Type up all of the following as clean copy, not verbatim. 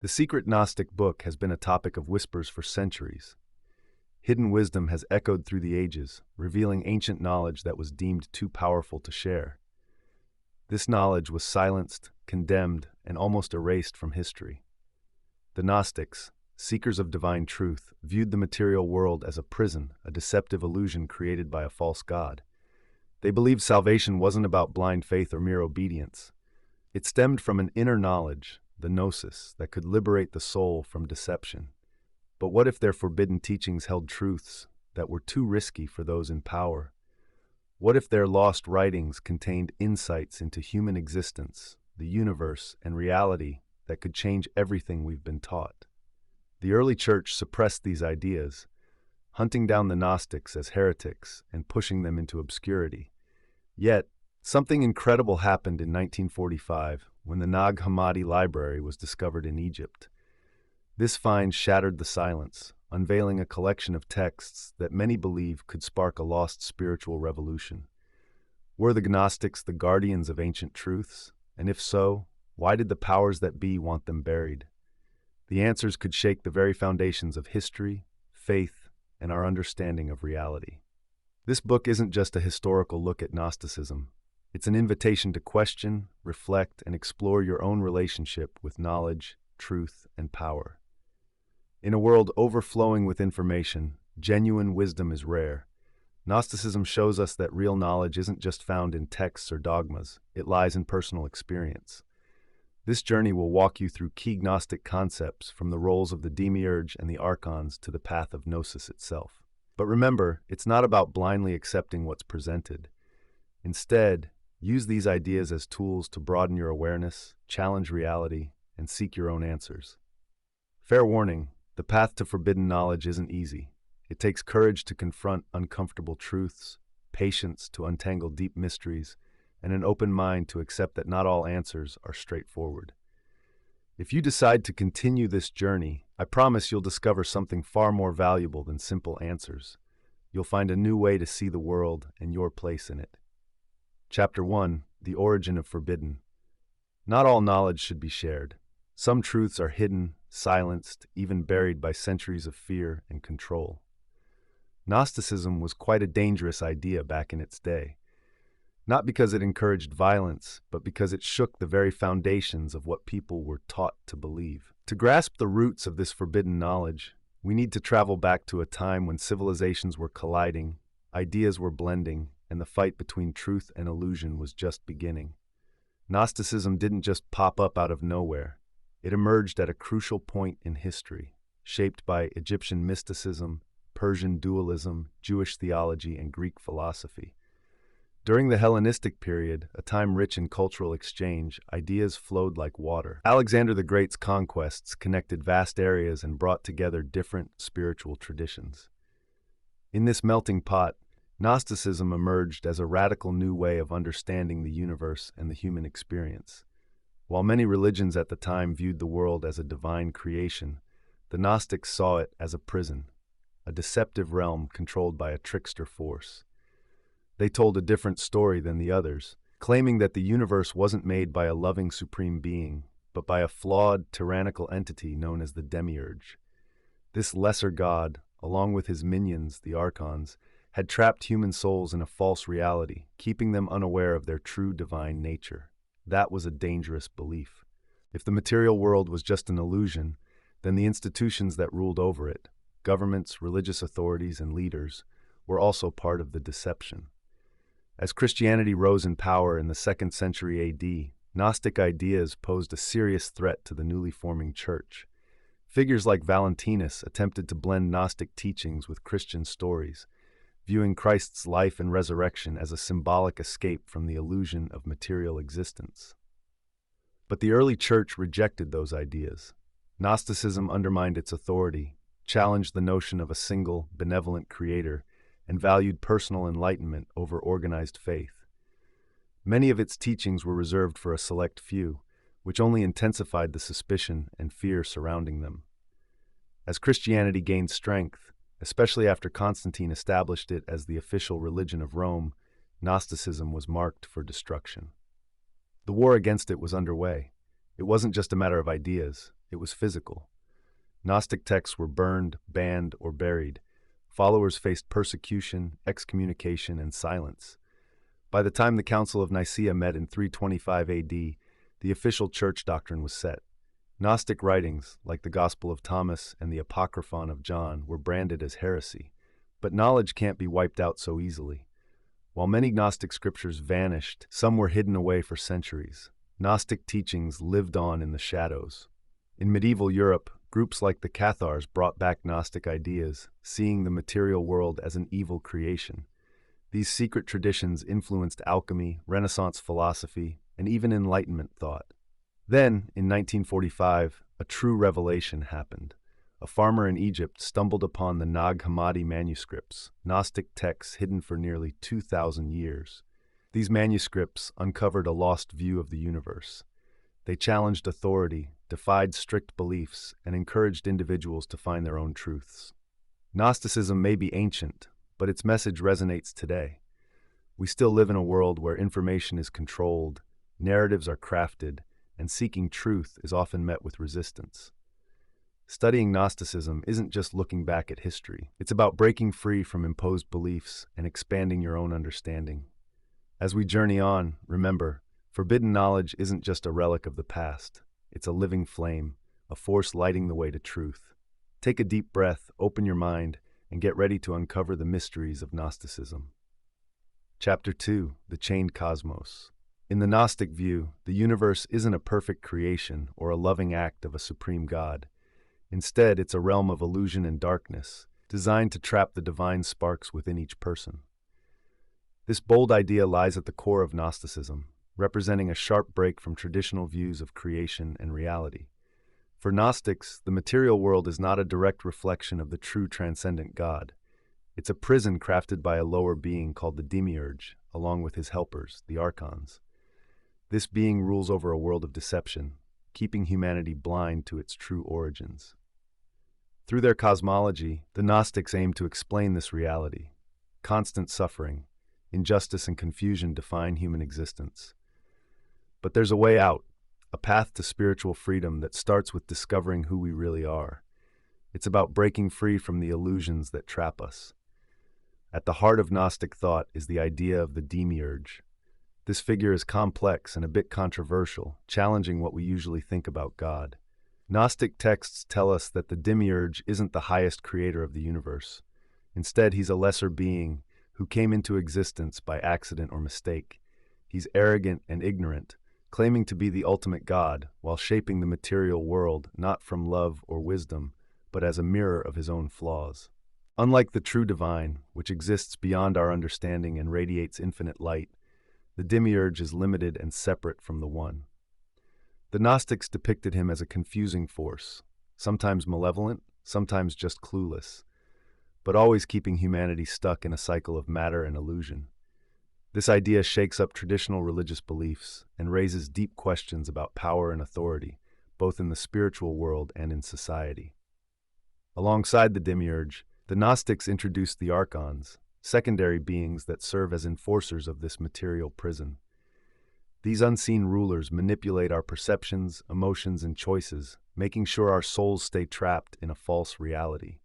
The secret Gnostic book has been a topic of whispers for centuries. Hidden wisdom has echoed through the ages, revealing ancient knowledge that was deemed too powerful to share. This knowledge was silenced, condemned, and almost erased from history. The Gnostics, seekers of divine truth, viewed the material world as a prison, a deceptive illusion created by a false god. They believed salvation wasn't about blind faith or mere obedience. It stemmed from an inner knowledge, the gnosis, that could liberate the soul from deception. But what if their forbidden teachings held truths that were too risky for those in power? What if their lost writings contained insights into human existence, the universe, and reality that could change everything we've been taught? The early church suppressed these ideas, hunting down the Gnostics as heretics and pushing them into obscurity. Yet, something incredible happened in 1945 when the Nag Hammadi Library was discovered in Egypt. This find shattered the silence, unveiling a collection of texts that many believe could spark a lost spiritual revolution. Were the Gnostics the guardians of ancient truths? And if so, why did the powers that be want them buried? The answers could shake the very foundations of history, faith, and our understanding of reality. This book isn't just a historical look at Gnosticism. It's an invitation to question, reflect, and explore your own relationship with knowledge, truth, and power. In a world overflowing with information, genuine wisdom is rare. Gnosticism shows us that real knowledge isn't just found in texts or dogmas, it lies in personal experience. This journey will walk you through key Gnostic concepts, from the roles of the demiurge and the archons to the path of gnosis itself. But remember, it's not about blindly accepting what's presented. Instead, use these ideas as tools to broaden your awareness, challenge reality, and seek your own answers. Fair warning, the path to forbidden knowledge isn't easy. It takes courage to confront uncomfortable truths, patience to untangle deep mysteries, and an open mind to accept that not all answers are straightforward. If you decide to continue this journey, I promise you'll discover something far more valuable than simple answers. You'll find a new way to see the world and your place in it. Chapter 1: The Origin of Forbidden. Not all knowledge should be shared. Some truths are hidden, silenced, even buried by centuries of fear and control. Gnosticism was quite a dangerous idea back in its day. Not because it encouraged violence, but because it shook the very foundations of what people were taught to believe. To grasp the roots of this forbidden knowledge, we need to travel back to a time when civilizations were colliding, ideas were blending, and the fight between truth and illusion was just beginning. Gnosticism didn't just pop up out of nowhere. It emerged at a crucial point in history, shaped by Egyptian mysticism, Persian dualism, Jewish theology, and Greek philosophy. During the Hellenistic period, a time rich in cultural exchange, ideas flowed like water. Alexander the Great's conquests connected vast areas and brought together different spiritual traditions. In this melting pot, Gnosticism emerged as a radical new way of understanding the universe and the human experience. While many religions at the time viewed the world as a divine creation, the Gnostics saw it as a prison, a deceptive realm controlled by a trickster force. They told a different story than the others, claiming that the universe wasn't made by a loving supreme being, but by a flawed, tyrannical entity known as the demiurge. This lesser god, along with his minions, the archons, had trapped human souls in a false reality, keeping them unaware of their true divine nature. That was a dangerous belief. If the material world was just an illusion, then the institutions that ruled over it, governments, religious authorities, and leaders, were also part of the deception. As Christianity rose in power in the 2nd century AD, Gnostic ideas posed a serious threat to the newly forming church. Figures like Valentinus attempted to blend Gnostic teachings with Christian stories, viewing Christ's life and resurrection as a symbolic escape from the illusion of material existence. But the early church rejected those ideas. Gnosticism undermined its authority, challenged the notion of a single, benevolent creator, and valued personal enlightenment over organized faith. Many of its teachings were reserved for a select few, which only intensified the suspicion and fear surrounding them. As Christianity gained strength, especially after Constantine established it as the official religion of Rome, Gnosticism was marked for destruction. The war against it was underway. It wasn't just a matter of ideas. it was physical. Gnostic texts were burned, banned, or buried. Followers faced persecution, excommunication, and silence. By the time the Council of Nicaea met in 325 AD, the official church doctrine was set. Gnostic writings, like the Gospel of Thomas and the Apocryphon of John, were branded as heresy. But knowledge can't be wiped out so easily. While many Gnostic scriptures vanished, some were hidden away for centuries. Gnostic teachings lived on in the shadows. In medieval Europe, groups like the Cathars brought back Gnostic ideas, seeing the material world as an evil creation. These secret traditions influenced alchemy, Renaissance philosophy, and even Enlightenment thought. Then, in 1945, a true revelation happened. A farmer in Egypt stumbled upon the Nag Hammadi manuscripts, Gnostic texts hidden for nearly 2,000 years. These manuscripts uncovered a lost view of the universe. They challenged authority, defied strict beliefs, and encouraged individuals to find their own truths. Gnosticism may be ancient, but its message resonates today. We still live in a world where information is controlled, narratives are crafted, and seeking truth is often met with resistance. Studying Gnosticism isn't just looking back at history. It's about breaking free from imposed beliefs and expanding your own understanding. As we journey on, remember, forbidden knowledge isn't just a relic of the past. It's a living flame, a force lighting the way to truth. Take a deep breath, open your mind, and get ready to uncover the mysteries of Gnosticism. Chapter 2: The Chained Cosmos. In the Gnostic view, the universe isn't a perfect creation or a loving act of a supreme God. Instead, it's a realm of illusion and darkness, designed to trap the divine sparks within each person. This bold idea lies at the core of Gnosticism, representing a sharp break from traditional views of creation and reality. For Gnostics, the material world is not a direct reflection of the true transcendent God. It's a prison crafted by a lower being called the Demiurge, along with his helpers, the Archons. This being rules over a world of deception, keeping humanity blind to its true origins. Through their cosmology, the Gnostics aim to explain this reality. Constant suffering, injustice, and confusion define human existence. But there's a way out, a path to spiritual freedom that starts with discovering who we really are. It's about breaking free from the illusions that trap us. At the heart of Gnostic thought is the idea of the Demiurge. This figure is complex and a bit controversial, challenging what we usually think about God. Gnostic texts tell us that the Demiurge isn't the highest creator of the universe. Instead, he's a lesser being who came into existence by accident or mistake. He's arrogant and ignorant, claiming to be the ultimate God while shaping the material world not from love or wisdom, but as a mirror of his own flaws. Unlike the true divine, which exists beyond our understanding and radiates infinite light, the Demiurge is limited and separate from the One. The Gnostics depicted him as a confusing force, sometimes malevolent, sometimes just clueless, but always keeping humanity stuck in a cycle of matter and illusion. This idea shakes up traditional religious beliefs and raises deep questions about power and authority, both in the spiritual world and in society. Alongside the Demiurge, the Gnostics introduced the Archons, secondary beings that serve as enforcers of this material prison. These unseen rulers manipulate our perceptions, emotions, and choices, making sure our souls stay trapped in a false reality.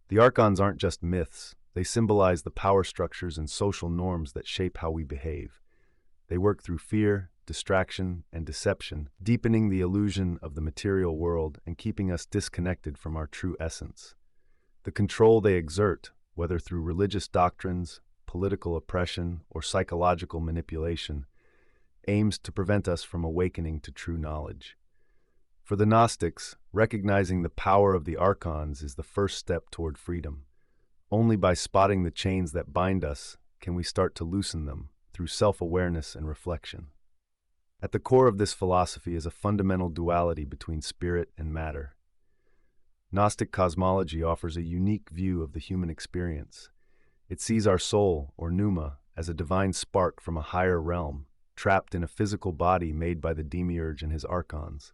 The Archons aren't just myths. They symbolize the power structures and social norms that shape how we behave. They work through fear, distraction, and deception, deepening the illusion of the material world and keeping us disconnected from our true essence. The control they exert, whether through religious doctrines, political oppression, or psychological manipulation, aims to prevent us from awakening to true knowledge. For the Gnostics, recognizing the power of the Archons is the first step toward freedom. Only by spotting the chains that bind us can we start to loosen them through self-awareness and reflection. At the core of this philosophy is a fundamental duality between spirit and matter. Gnostic cosmology offers a unique view of the human experience. It sees our soul, or pneuma, as a divine spark from a higher realm, trapped in a physical body made by the Demiurge and his Archons.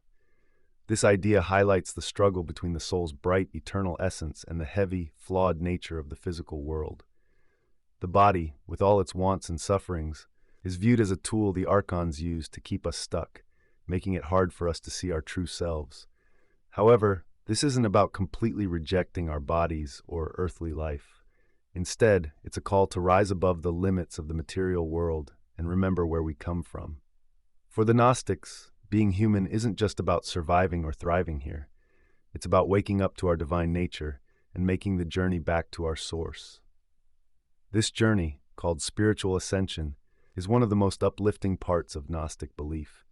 This idea highlights the struggle between the soul's bright, eternal essence and the heavy, flawed nature of the physical world. The body, with all its wants and sufferings, is viewed as a tool the Archons use to keep us stuck, making it hard for us to see our true selves. However, this isn't about completely rejecting our bodies or earthly life. Instead, it's a call to rise above the limits of the material world and remember where we come from. For the Gnostics, being human isn't just about surviving or thriving here. It's about waking up to our divine nature and making the journey back to our source. This journey, called spiritual ascension, is one of the most uplifting parts of Gnostic belief.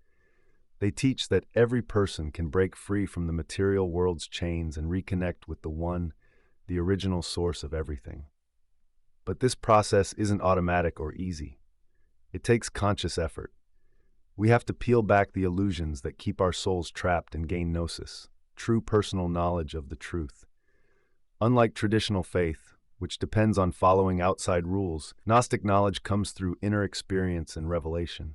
They teach that every person can break free from the material world's chains and reconnect with the One, the original source of everything. But this process isn't automatic or easy. It takes conscious effort. We have to peel back the illusions that keep our souls trapped and gain gnosis, true personal knowledge of the truth. Unlike traditional faith, which depends on following outside rules, Gnostic knowledge comes through inner experience and revelation.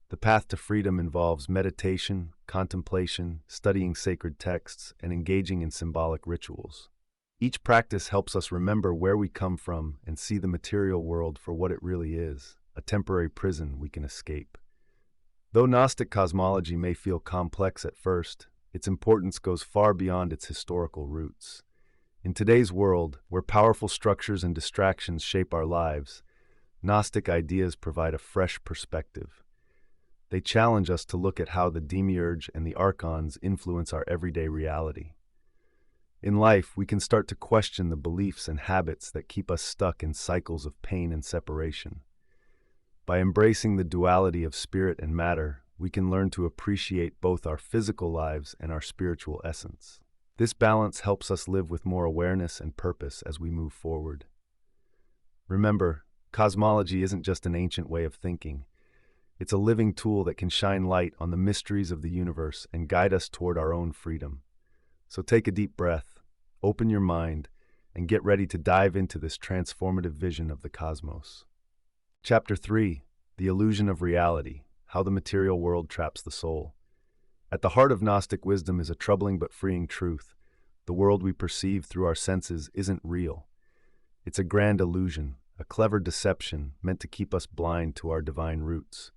The path to freedom involves meditation, contemplation, studying sacred texts, and engaging in symbolic rituals. Each practice helps us remember where we come from and see the material world for what it really is, a temporary prison we can escape. Though Gnostic cosmology may feel complex at first, its importance goes far beyond its historical roots. In today's world, where powerful structures and distractions shape our lives, Gnostic ideas provide a fresh perspective. They challenge us to look at how the demiurge and the archons influence our everyday reality. In life, we can start to question the beliefs and habits that keep us stuck in cycles of pain and separation. By embracing the duality of spirit and matter, we can learn to appreciate both our physical lives and our spiritual essence. This balance helps us live with more awareness and purpose as we move forward. Remember, cosmology isn't just an ancient way of thinking. It's a living tool that can shine light on the mysteries of the universe and guide us toward our own freedom. So take a deep breath, open your mind, and get ready to dive into this transformative vision of the cosmos. Chapter 3: The Illusion of Reality, How the Material World Traps the Soul. At the heart of Gnostic wisdom is a troubling but freeing truth. The world we perceive through our senses isn't real. It's a grand illusion, a clever deception meant to keep us blind to our divine roots.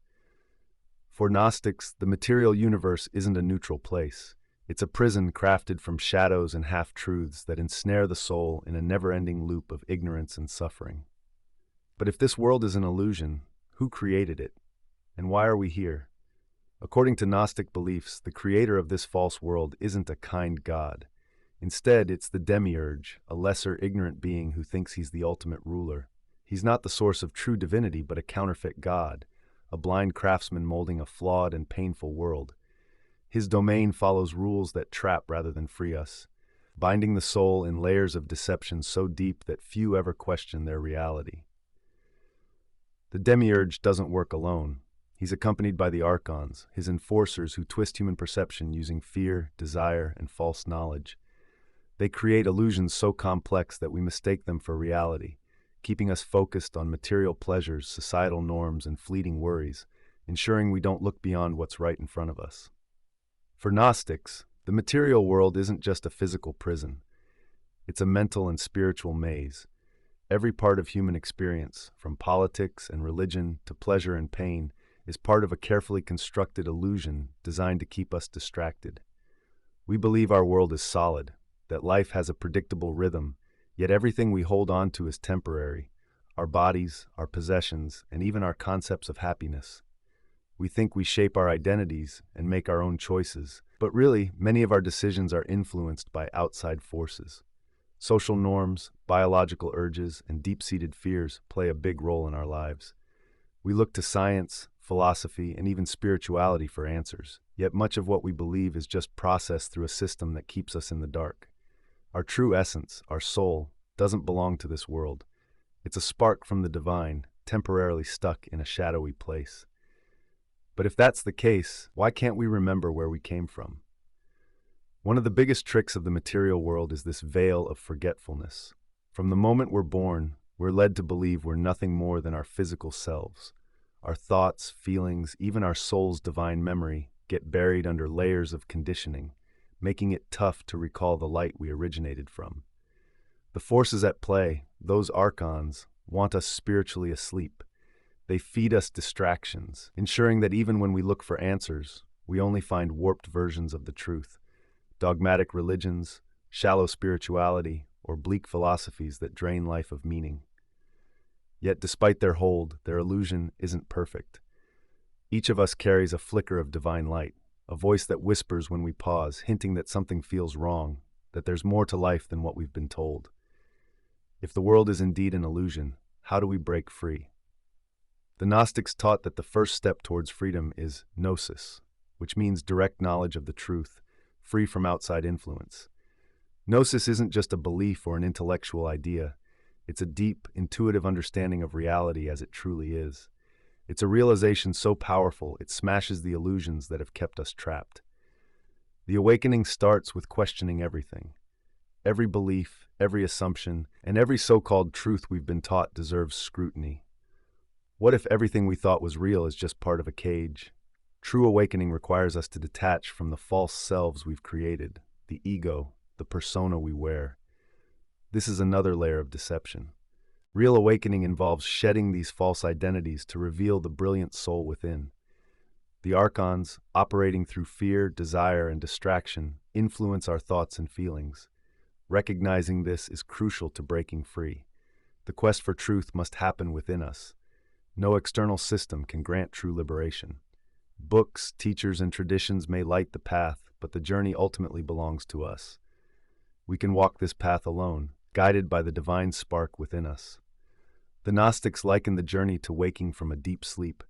For Gnostics, the material universe isn't a neutral place. It's a prison crafted from shadows and half-truths that ensnare the soul in a never-ending loop of ignorance and suffering. But if this world is an illusion, who created it? And why are we here? According to Gnostic beliefs, the creator of this false world isn't a kind god. Instead, it's the demiurge, a lesser, ignorant being who thinks he's the ultimate ruler. He's not the source of true divinity, but a counterfeit god, a blind craftsman molding a flawed and painful world. His domain follows rules that trap rather than free us, binding the soul in layers of deception so deep that few ever question their reality. The demiurge doesn't work alone. He's accompanied by the archons, his enforcers who twist human perception using fear, desire, and false knowledge. They create illusions so complex that we mistake them for reality, keeping us focused on material pleasures, societal norms, and fleeting worries, ensuring we don't look beyond what's right in front of us. For Gnostics, the material world isn't just a physical prison. It's a mental and spiritual maze. Every part of human experience, from politics and religion to pleasure and pain, is part of a carefully constructed illusion designed to keep us distracted. We believe our world is solid, that life has a predictable rhythm, yet everything we hold on to is temporary: our bodies, our possessions, and even our concepts of happiness. We think we shape our identities and make our own choices, but really, many of our decisions are influenced by outside forces. Social norms, biological urges, and deep-seated fears play a big role in our lives. We look to science, philosophy, and even spirituality for answers, yet much of what we believe is just processed through a system that keeps us in the dark. Our true essence, our soul, doesn't belong to this world. It's a spark from the divine, temporarily stuck in a shadowy place. But if that's the case, why can't we remember where we came from? One of the biggest tricks of the material world is this veil of forgetfulness. From the moment we're born, we're led to believe we're nothing more than our physical selves. Our thoughts, feelings, even our soul's divine memory get buried under layers of conditioning, making it tough to recall the light we originated from. The forces at play, those archons, want us spiritually asleep. They feed us distractions, ensuring that even when we look for answers, we only find warped versions of the truth. dogmatic religions, shallow spirituality, or bleak philosophies that drain life of meaning. Yet despite their hold, their illusion isn't perfect. Each of us carries a flicker of divine light, a voice that whispers when we pause, hinting that something feels wrong, that there's more to life than what we've been told. If the world is indeed an illusion, how do we break free? The Gnostics taught that the first step towards freedom is gnosis, which means direct knowledge of the truth, free from outside influence. Gnosis isn't just a belief or an intellectual idea. It's a deep, intuitive understanding of reality as it truly is. It's a realization so powerful it smashes the illusions that have kept us trapped. The awakening starts with questioning everything. Every belief, every assumption, and every so-called truth we've been taught deserves scrutiny. What if everything we thought was real is just part of a cage? True awakening requires us to detach from the false selves we've created, the ego, the persona we wear. This is another layer of deception. Real awakening involves shedding these false identities to reveal the brilliant soul within. The archons, operating through fear, desire, and distraction, influence our thoughts and feelings. Recognizing this is crucial to breaking free. The quest for truth must happen within us. No external system can grant true liberation. Books, teachers, and traditions may light the path, but the journey ultimately belongs to us. We can walk this path alone, guided by the divine spark within us. The Gnostics liken the journey to waking from a deep sleep.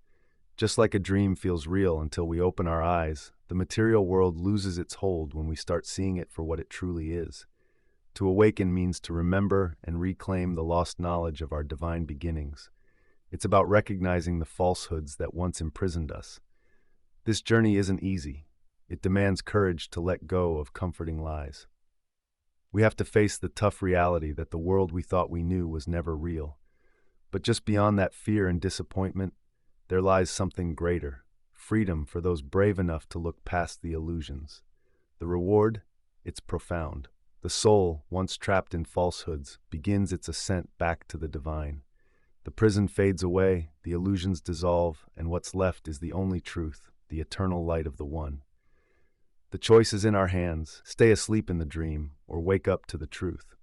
Just like a dream feels real until we open our eyes, the material world loses its hold when we start seeing it for what it truly is. To awaken means to remember and reclaim the lost knowledge of our divine beginnings. It's about recognizing the falsehoods that once imprisoned us. This journey isn't easy. It demands courage to let go of comforting lies. We have to face the tough reality that the world we thought we knew was never real. But just beyond that fear and disappointment, there lies something greater, freedom for those brave enough to look past the illusions. The reward? It's profound. The soul, once trapped in falsehoods, begins its ascent back to the divine. The prison fades away, the illusions dissolve, and what's left is the only truth, the eternal light of the One. The choice is in our hands: stay asleep in the dream, or wake up to the truth.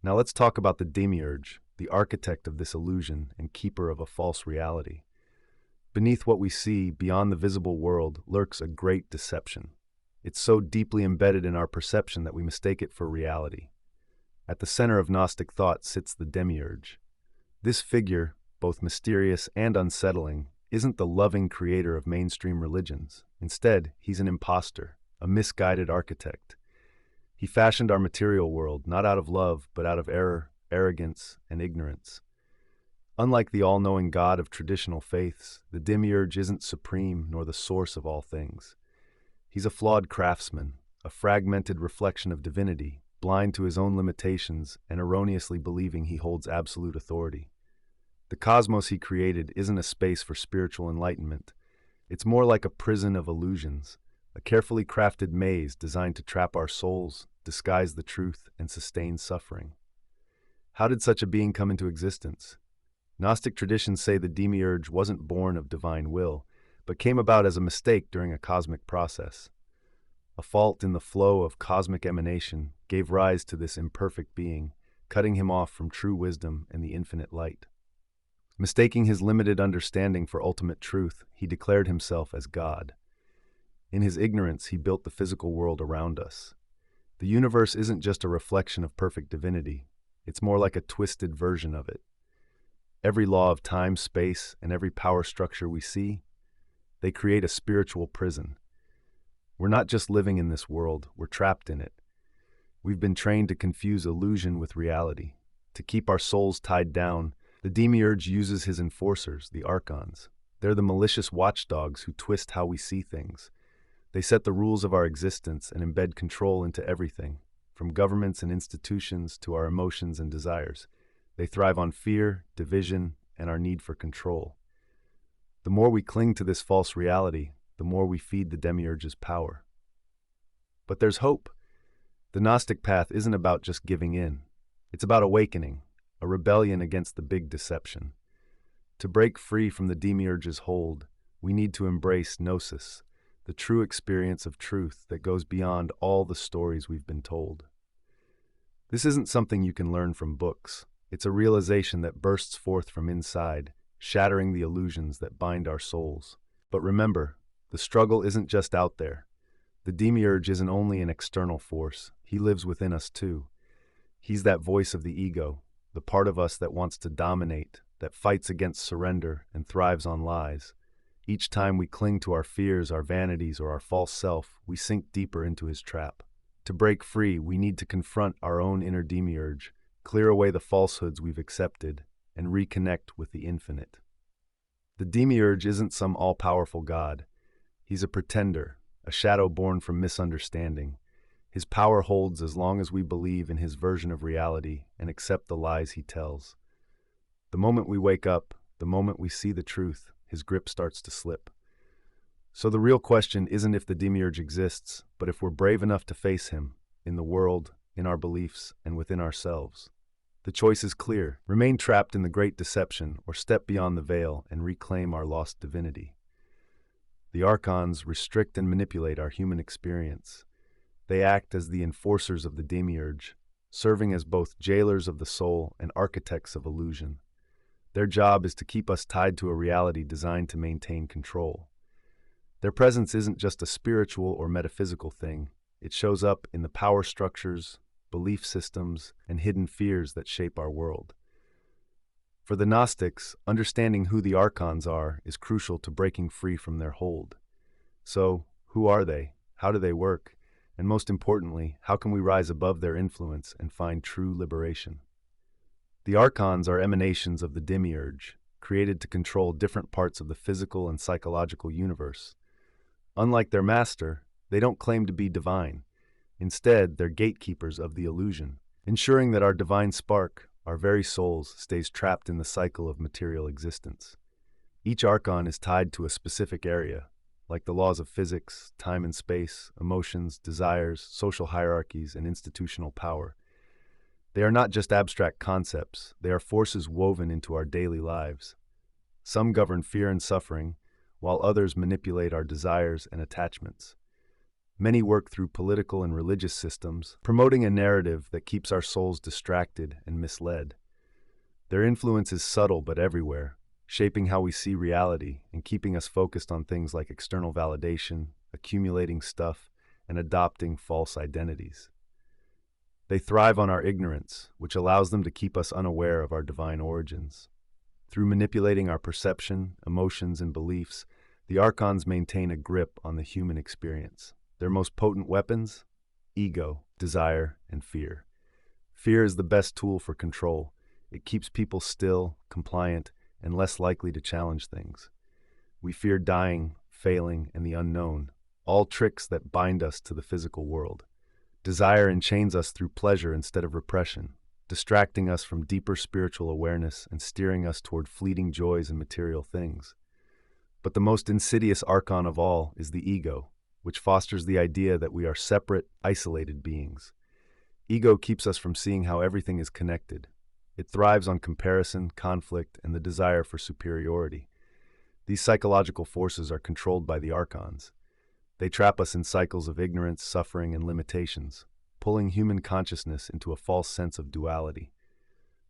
Now let's talk about the demiurge, the architect of this illusion and keeper of a false reality. Beneath what we see, beyond the visible world, lurks a great deception. It's so deeply embedded in our perception that we mistake it for reality. At the center of Gnostic thought sits the demiurge. This figure, both mysterious and unsettling, isn't the loving creator of mainstream religions. Instead, he's an imposter, a misguided architect. He fashioned our material world not out of love, but out of error, arrogance, and ignorance. Unlike the all-knowing God of traditional faiths, the demiurge isn't supreme nor the source of all things. He's a flawed craftsman, a fragmented reflection of divinity, blind to his own limitations and erroneously believing he holds absolute authority. The cosmos he created isn't a space for spiritual enlightenment. It's more like a prison of illusions, a carefully crafted maze designed to trap our souls, disguise the truth, and sustain suffering. How did such a being come into existence? Gnostic traditions say the demiurge wasn't born of divine will, but came about as a mistake during a cosmic process. A fault in the flow of cosmic emanation gave rise to this imperfect being, cutting him off from true wisdom and the infinite light. Mistaking his limited understanding for ultimate truth, he declared himself as God. In his ignorance, he built the physical world around us. The universe isn't just a reflection of perfect divinity, it's more like a twisted version of it. Every law of time, space, and every power structure we see, they create a spiritual prison. We're not just living in this world, we're trapped in it. We've been trained to confuse illusion with reality. To keep our souls tied down, the demiurge uses his enforcers, the archons. They're the malicious watchdogs who twist how we see things. They set the rules of our existence and embed control into everything, from governments and institutions to our emotions and desires. They thrive on fear, division, and our need for control. The more we cling to this false reality, the more we feed the demiurge's power. But there's hope. The Gnostic path isn't about just giving in. It's about awakening, a rebellion against the big deception. To break free from the demiurge's hold, we need to embrace gnosis, the true experience of truth that goes beyond all the stories we've been told. This isn't something you can learn from books. It's a realization that bursts forth from inside, shattering the illusions that bind our souls. But remember, the struggle isn't just out there. The demiurge isn't only an external force, he lives within us too. He's that voice of the ego, the part of us that wants to dominate, that fights against surrender and thrives on lies. Each time we cling to our fears, our vanities, or our false self, we sink deeper into his trap. To break free, we need to confront our own inner demiurge, clear away the falsehoods we've accepted, and reconnect with the infinite. The demiurge isn't some all-powerful god. He's a pretender, a shadow born from misunderstanding. His power holds as long as we believe in his version of reality and accept the lies he tells. The moment we wake up, the moment we see the truth, his grip starts to slip. So the real question isn't if the demiurge exists, but if we're brave enough to face him, in the world, in our beliefs, and within ourselves. The choice is clear: remain trapped in the great deception, or step beyond the veil and reclaim our lost divinity. The archons restrict and manipulate our human experience. They act as the enforcers of the demiurge, serving as both jailers of the soul and architects of illusion. Their job is to keep us tied to a reality designed to maintain control. Their presence isn't just a spiritual or metaphysical thing. It shows up in the power structures, belief systems, and hidden fears that shape our world. For the Gnostics, understanding who the archons are is crucial to breaking free from their hold. So, who are they? How do they work? And most importantly, how can we rise above their influence and find true liberation? The archons are emanations of the demiurge, created to control different parts of the physical and psychological universe. Unlike their master, they don't claim to be divine. Instead, they're gatekeepers of the illusion, ensuring that our divine spark, our very souls, stays trapped in the cycle of material existence. Each archon is tied to a specific area, like the laws of physics, time and space, emotions, desires, social hierarchies, and institutional power. They are not just abstract concepts, they are forces woven into our daily lives. Some govern fear and suffering, while others manipulate our desires and attachments. Many work through political and religious systems, promoting a narrative that keeps our souls distracted and misled. Their influence is subtle but everywhere, shaping how we see reality and keeping us focused on things like external validation, accumulating stuff, and adopting false identities. They thrive on our ignorance, which allows them to keep us unaware of our divine origins. Through manipulating our perception, emotions, and beliefs, the archons maintain a grip on the human experience. Their most potent weapons? Ego, desire, and fear. Fear is the best tool for control. It keeps people still, compliant, and less likely to challenge things. We fear dying, failing, and the unknown, all tricks that bind us to the physical world. Desire enchains us through pleasure instead of repression, distracting us from deeper spiritual awareness and steering us toward fleeting joys and material things. But the most insidious archon of all is the ego, which fosters the idea that we are separate, isolated beings. Ego keeps us from seeing how everything is connected. It thrives on comparison, conflict, and the desire for superiority. These psychological forces are controlled by the archons. They trap us in cycles of ignorance, suffering, and limitations, pulling human consciousness into a false sense of duality.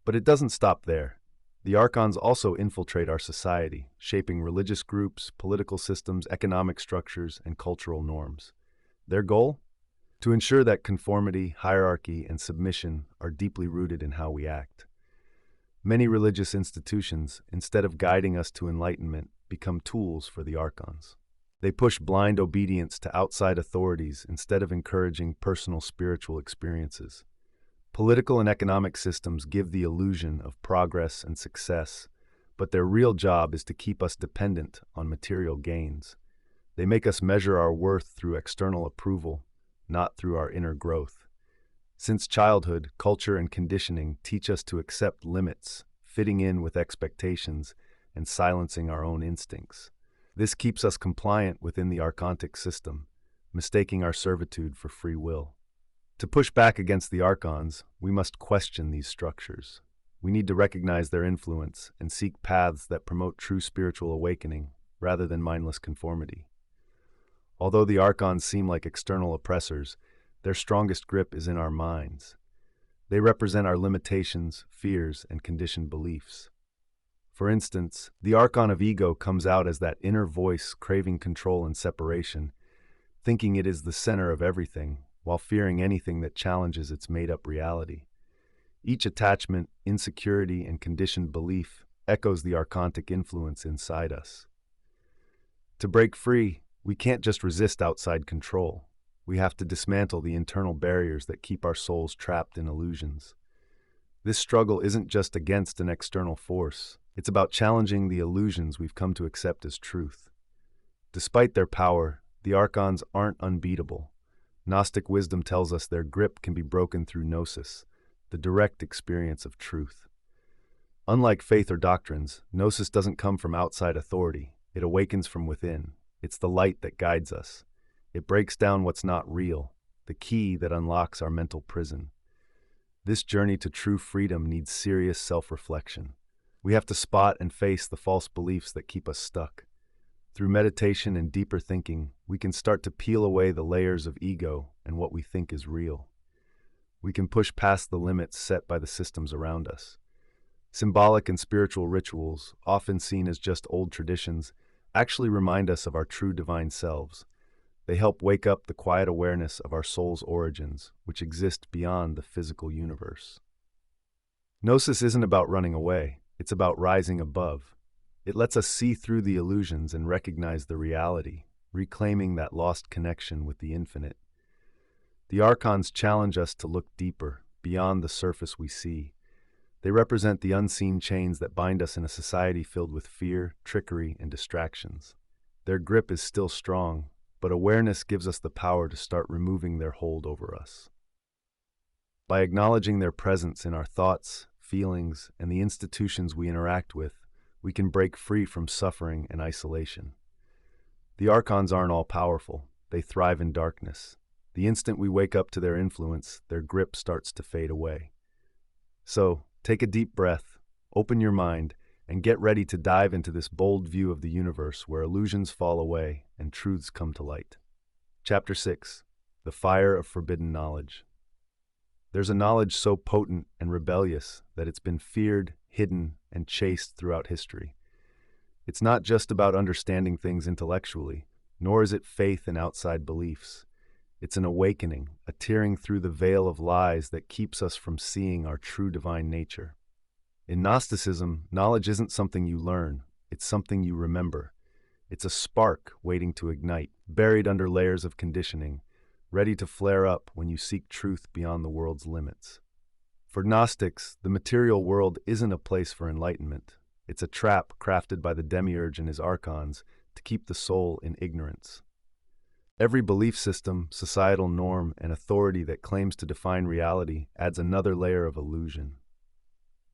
But it doesn't stop there. The archons also infiltrate our society, shaping religious groups, political systems, economic structures, and cultural norms. Their goal? To ensure that conformity, hierarchy, and submission are deeply rooted in how we act. Many religious institutions, instead of guiding us to enlightenment, become tools for the archons. They push blind obedience to outside authorities instead of encouraging personal spiritual experiences. Political and economic systems give the illusion of progress and success, but their real job is to keep us dependent on material gains. They make us measure our worth through external approval, not through our inner growth. Since childhood, culture and conditioning teach us to accept limits, fitting in with expectations, and silencing our own instincts. This keeps us compliant within the archontic system, mistaking our servitude for free will. To push back against the archons, we must question these structures. We need to recognize their influence and seek paths that promote true spiritual awakening rather than mindless conformity. Although the archons seem like external oppressors, their strongest grip is in our minds. They represent our limitations, fears, and conditioned beliefs. For instance, the archon of ego comes out as that inner voice craving control and separation, thinking it is the center of everything, while fearing anything that challenges its made-up reality. Each attachment, insecurity, and conditioned belief echoes the archontic influence inside us. To break free, we can't just resist outside control. We have to dismantle the internal barriers that keep our souls trapped in illusions. This struggle isn't just against an external force. It's about challenging the illusions we've come to accept as truth. Despite their power, the archons aren't unbeatable. Gnostic wisdom tells us their grip can be broken through gnosis, the direct experience of truth. Unlike faith or doctrines, gnosis doesn't come from outside authority. It awakens from within. It's the light that guides us. It breaks down what's not real, the key that unlocks our mental prison. This journey to true freedom needs serious self-reflection. We have to spot and face the false beliefs that keep us stuck. Through meditation and deeper thinking, we can start to peel away the layers of ego and what we think is real. We can push past the limits set by the systems around us. Symbolic and spiritual rituals, often seen as just old traditions, actually remind us of our true divine selves. They help wake up the quiet awareness of our soul's origins, which exist beyond the physical universe. Gnosis isn't about running away, it's about rising above. It lets us see through the illusions and recognize the reality, reclaiming that lost connection with the infinite. The archons challenge us to look deeper, beyond the surface we see. They represent the unseen chains that bind us in a society filled with fear, trickery, and distractions. Their grip is still strong, but awareness gives us the power to start removing their hold over us. By acknowledging their presence in our thoughts, feelings, and the institutions we interact with, we can break free from suffering and isolation. The archons aren't all-powerful. They thrive in darkness. The instant we wake up to their influence, their grip starts to fade away. So, take a deep breath, open your mind, and get ready to dive into this bold view of the universe where illusions fall away and truths come to light. Chapter 6. The Fire of Forbidden Knowledge. There's a knowledge so potent and rebellious that it's been feared, hidden, and chased throughout history. It's not just about understanding things intellectually, nor is it faith in outside beliefs. It's an awakening, a tearing through the veil of lies that keeps us from seeing our true divine nature. In Gnosticism, knowledge isn't something you learn, it's something you remember. It's a spark waiting to ignite, buried under layers of conditioning, ready to flare up when you seek truth beyond the world's limits. For Gnostics, the material world isn't a place for enlightenment. It's a trap crafted by the demiurge and his archons to keep the soul in ignorance. Every belief system, societal norm, and authority that claims to define reality adds another layer of illusion.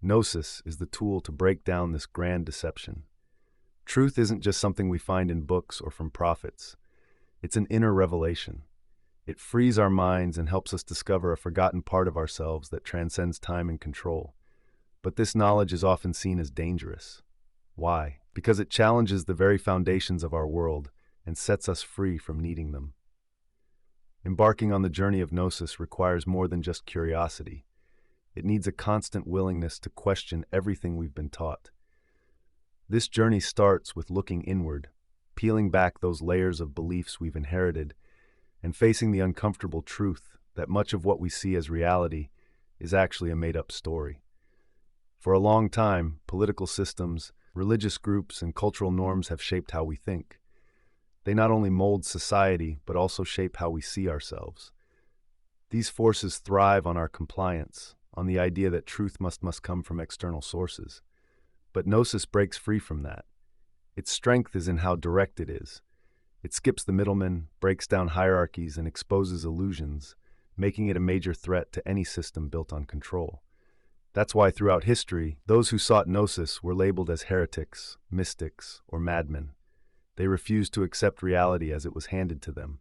Gnosis is the tool to break down this grand deception. Truth isn't just something we find in books or from prophets. It's an inner revelation. It frees our minds and helps us discover a forgotten part of ourselves that transcends time and control. But this knowledge is often seen as dangerous. Why? Because it challenges the very foundations of our world and sets us free from needing them. Embarking on the journey of Gnosis requires more than just curiosity. It needs a constant willingness to question everything we've been taught. This journey starts with looking inward, peeling back those layers of beliefs we've inherited, and facing the uncomfortable truth that much of what we see as reality is actually a made-up story. For a long time, political systems, religious groups, and cultural norms have shaped how we think. They not only mold society, but also shape how we see ourselves. These forces thrive on our compliance, on the idea that truth must come from external sources. But Gnosis breaks free from that. Its strength is in how direct it is. It skips the middlemen, breaks down hierarchies, and exposes illusions, making it a major threat to any system built on control. That's why throughout history, those who sought Gnosis were labeled as heretics, mystics, or madmen. They refused to accept reality as it was handed to them.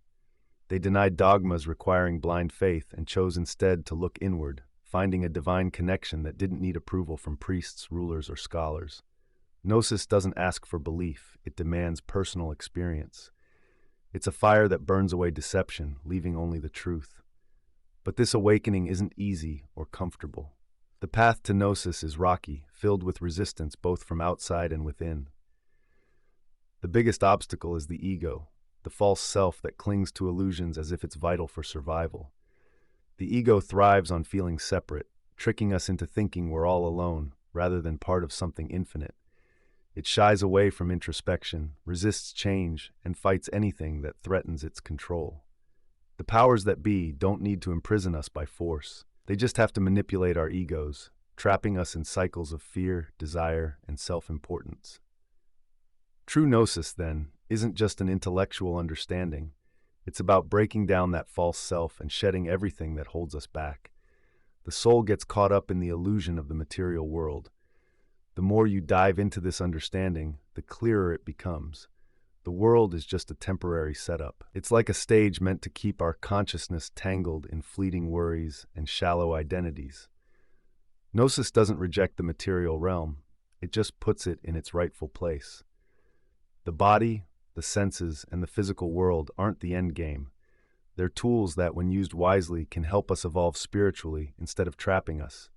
They denied dogmas requiring blind faith and chose instead to look inward, finding a divine connection that didn't need approval from priests, rulers, or scholars. Gnosis doesn't ask for belief, it demands personal experience. It's a fire that burns away deception, leaving only the truth. But this awakening isn't easy or comfortable. The path to Gnosis is rocky, filled with resistance both from outside and within. The biggest obstacle is the ego, the false self that clings to illusions as if it's vital for survival. The ego thrives on feeling separate, tricking us into thinking we're all alone, rather than part of something infinite. It shies away from introspection, resists change, and fights anything that threatens its control. The powers that be don't need to imprison us by force. They just have to manipulate our egos, trapping us in cycles of fear, desire, and self-importance. True gnosis, then, isn't just an intellectual understanding. It's about breaking down that false self and shedding everything that holds us back. The soul gets caught up in the illusion of the material world. The more you dive into this understanding, the clearer it becomes. The world is just a temporary setup. It's like a stage meant to keep our consciousness tangled in fleeting worries and shallow identities. Gnosis doesn't reject the material realm. It just puts it in its rightful place. The body, the senses, and the physical world aren't the end game. They're tools that, when used wisely, can help us evolve spiritually instead of trapping us.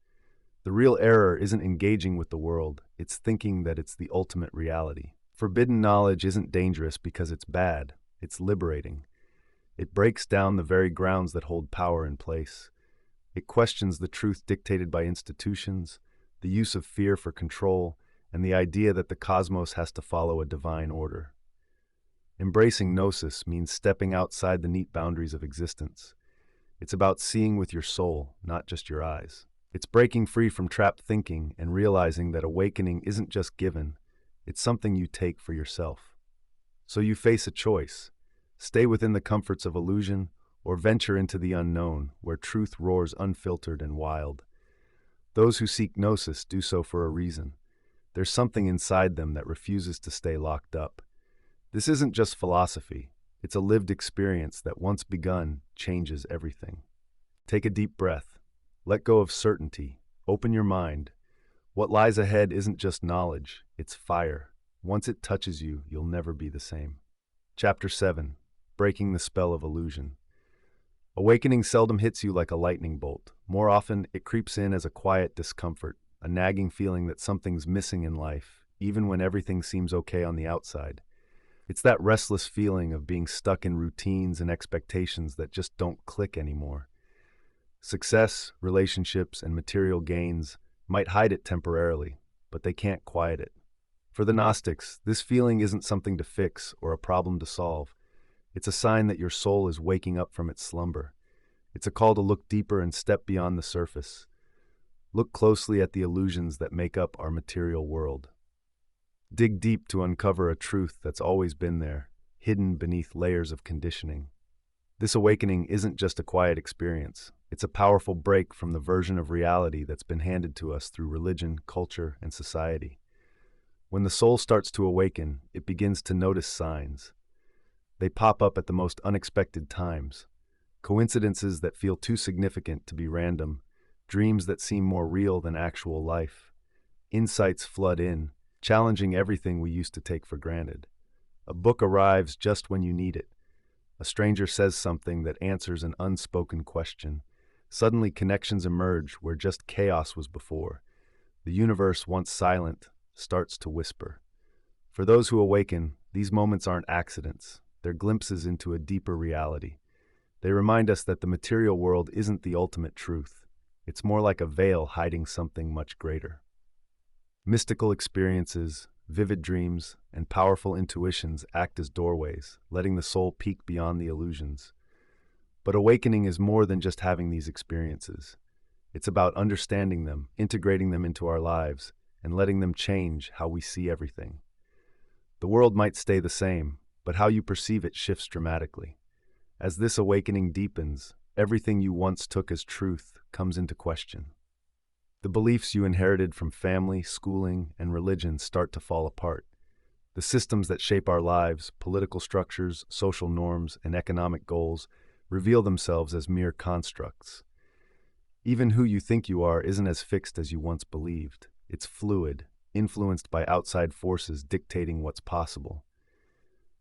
The real error isn't engaging with the world, it's thinking that it's the ultimate reality. Forbidden knowledge isn't dangerous because it's bad, it's liberating. It breaks down the very grounds that hold power in place. It questions the truth dictated by institutions, the use of fear for control, and the idea that the cosmos has to follow a divine order. Embracing gnosis means stepping outside the neat boundaries of existence. It's about seeing with your soul, not just your eyes. It's breaking free from trapped thinking and realizing that awakening isn't just given, it's something you take for yourself. So you face a choice: stay within the comforts of illusion or venture into the unknown, where truth roars unfiltered and wild. Those who seek gnosis do so for a reason. There's something inside them that refuses to stay locked up. This isn't just philosophy, it's a lived experience that, once begun, changes everything. Take a deep breath. Let go of certainty. Open your mind. What lies ahead isn't just knowledge, it's fire. Once it touches you, you'll never be the same. Chapter 7. Breaking the Spell of Illusion. Awakening seldom hits you like a lightning bolt. More often, it creeps in as a quiet discomfort, a nagging feeling that something's missing in life, even when everything seems okay on the outside. It's that restless feeling of being stuck in routines and expectations that just don't click anymore. Success, relationships, and material gains might hide it temporarily, but they can't quiet it. For the Gnostics, this feeling isn't something to fix or a problem to solve. It's a sign that your soul is waking up from its slumber. It's a call to look deeper and step beyond the surface. Look closely at the illusions that make up our material world. Dig deep to uncover a truth that's always been there, hidden beneath layers of conditioning. This awakening isn't just a quiet experience. It's a powerful break from the version of reality that's been handed to us through religion, culture, and society. When the soul starts to awaken, it begins to notice signs. They pop up at the most unexpected times. Coincidences that feel too significant to be random, dreams that seem more real than actual life. Insights flood in, challenging everything we used to take for granted. A book arrives just when you need it. A stranger says something that answers an unspoken question. Suddenly connections emerge where just chaos was before. The universe, once silent, starts to whisper. For those who awaken, these moments aren't accidents. They're glimpses into a deeper reality. They remind us that the material world isn't the ultimate truth. It's more like a veil hiding something much greater. Mystical experiences, vivid dreams, and powerful intuitions act as doorways, letting the soul peek beyond the illusions. But awakening is more than just having these experiences. It's about understanding them, integrating them into our lives, and letting them change how we see everything. The world might stay the same, but how you perceive it shifts dramatically. As this awakening deepens, everything you once took as truth comes into question. The beliefs you inherited from family, schooling, and religion start to fall apart. The systems that shape our lives, political structures, social norms, and economic goals, reveal themselves as mere constructs. Even who you think you are isn't as fixed as you once believed. It's fluid, influenced by outside forces dictating what's possible.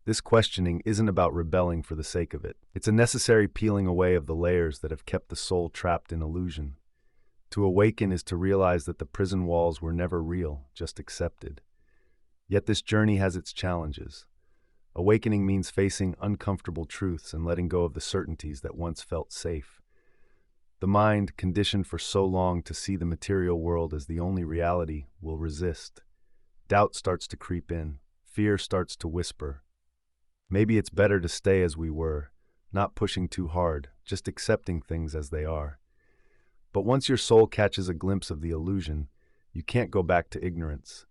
This questioning isn't about rebelling for the sake of it. It's a necessary peeling away of the layers that have kept the soul trapped in illusion. To awaken is to realize that the prison walls were never real, just accepted. Yet this journey has its challenges. Awakening means facing uncomfortable truths and letting go of the certainties that once felt safe. The mind, conditioned for so long to see the material world as the only reality, will resist. Doubt starts to creep in. Fear starts to whisper. Maybe it's better to stay as we were, not pushing too hard, just accepting things as they are. But once your soul catches a glimpse of the illusion, you can't go back to ignorance.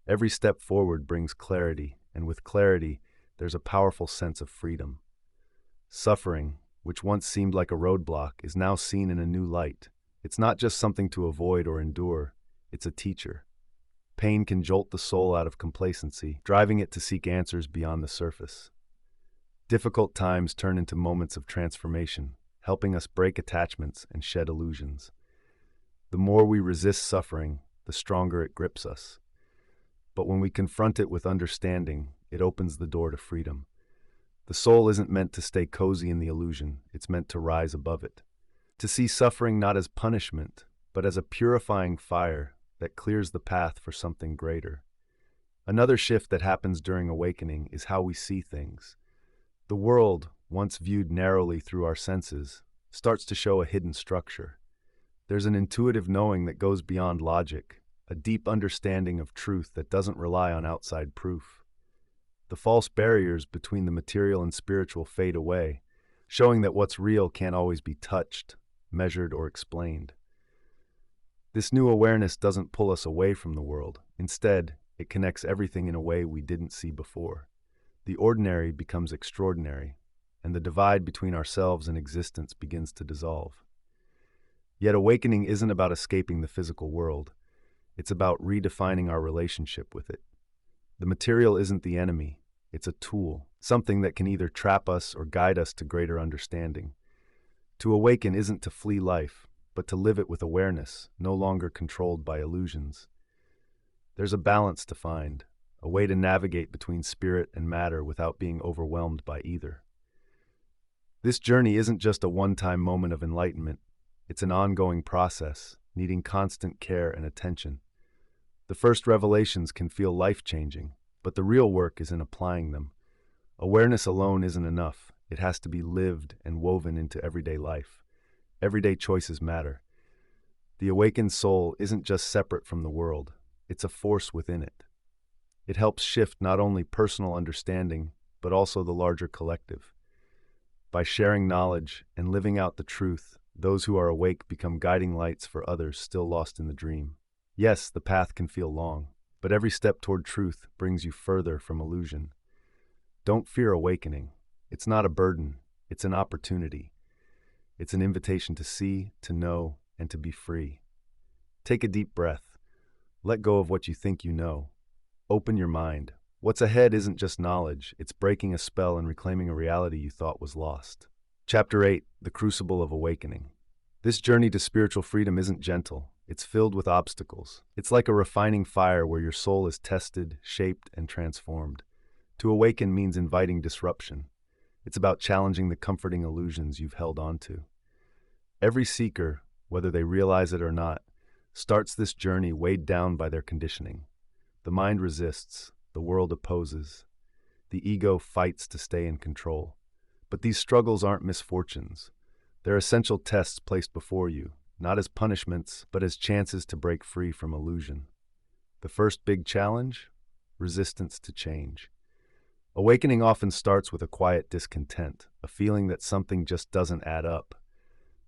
Every step forward brings clarity, and with clarity, there's a powerful sense of freedom. Suffering, which once seemed like a roadblock, is now seen in a new light. It's not just something to avoid or endure, it's a teacher. Pain can jolt the soul out of complacency, driving it to seek answers beyond the surface. Difficult times turn into moments of transformation, helping us break attachments and shed illusions. The more we resist suffering, the stronger it grips us. But when we confront it with understanding, it opens the door to freedom. The soul isn't meant to stay cozy in the illusion, it's meant to rise above it. To see suffering not as punishment, but as a purifying fire that clears the path for something greater. Another shift that happens during awakening is how we see things. The world, once viewed narrowly through our senses, starts to show a hidden structure. There's an intuitive knowing that goes beyond logic, a deep understanding of truth that doesn't rely on outside proof. The false barriers between the material and spiritual fade away, showing that what's real can't always be touched, measured, or explained. This new awareness doesn't pull us away from the world. Instead, it connects everything in a way we didn't see before. The ordinary becomes extraordinary, and the divide between ourselves and existence begins to dissolve. Yet awakening isn't about escaping the physical world. It's about redefining our relationship with it. The material isn't the enemy, it's a tool, something that can either trap us or guide us to greater understanding. To awaken isn't to flee life, but to live it with awareness, no longer controlled by illusions. There's a balance to find, a way to navigate between spirit and matter without being overwhelmed by either. This journey isn't just a one-time moment of enlightenment, it's an ongoing process, needing constant care and attention. The first revelations can feel life-changing, but the real work is in applying them. Awareness alone isn't enough, it has to be lived and woven into everyday life. Everyday choices matter. The awakened soul isn't just separate from the world, it's a force within it. It helps shift not only personal understanding, but also the larger collective. By sharing knowledge and living out the truth, those who are awake become guiding lights for others still lost in the dream. Yes, the path can feel long, but every step toward truth brings you further from illusion. Don't fear awakening. It's not a burden, it's an opportunity. It's an invitation to see, to know, and to be free. Take a deep breath. Let go of what you think you know. Open your mind. What's ahead isn't just knowledge, it's breaking a spell and reclaiming a reality you thought was lost. Chapter 8, The Crucible of Awakening. This journey to spiritual freedom isn't gentle, it's filled with obstacles. It's like a refining fire where your soul is tested, shaped, and transformed. To awaken means inviting disruption. It's about challenging the comforting illusions you've held onto. Every seeker, whether they realize it or not, starts this journey weighed down by their conditioning. The mind resists, the world opposes, the ego fights to stay in control. But these struggles aren't misfortunes. They're essential tests placed before you, not as punishments, but as chances to break free from illusion. The first big challenge? Resistance to change. Awakening often starts with a quiet discontent, a feeling that something just doesn't add up.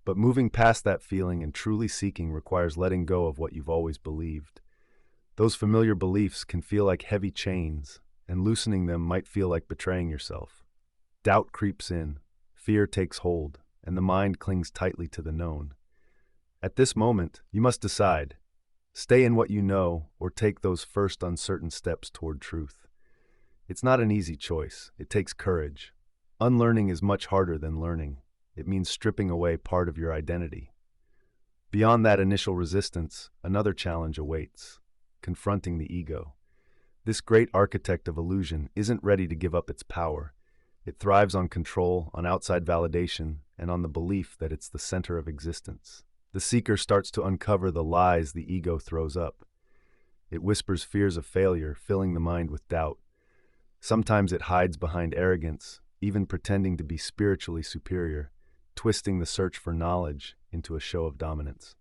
But moving past that feeling and truly seeking requires letting go of what you've always believed. Those familiar beliefs can feel like heavy chains, and loosening them might feel like betraying yourself. Doubt creeps in, fear takes hold, and the mind clings tightly to the known. At this moment, you must decide, stay in what you know or take those first uncertain steps toward truth. It's not an easy choice, it takes courage. Unlearning is much harder than learning. It means stripping away part of your identity. Beyond that initial resistance, another challenge awaits, confronting the ego. This great architect of illusion isn't ready to give up its power. It thrives on control, on outside validation, and on the belief that it's the center of existence. The seeker starts to uncover the lies the ego throws up. It whispers fears of failure, filling the mind with doubt. Sometimes it hides behind arrogance, even pretending to be spiritually superior, twisting the search for knowledge into a show of dominance.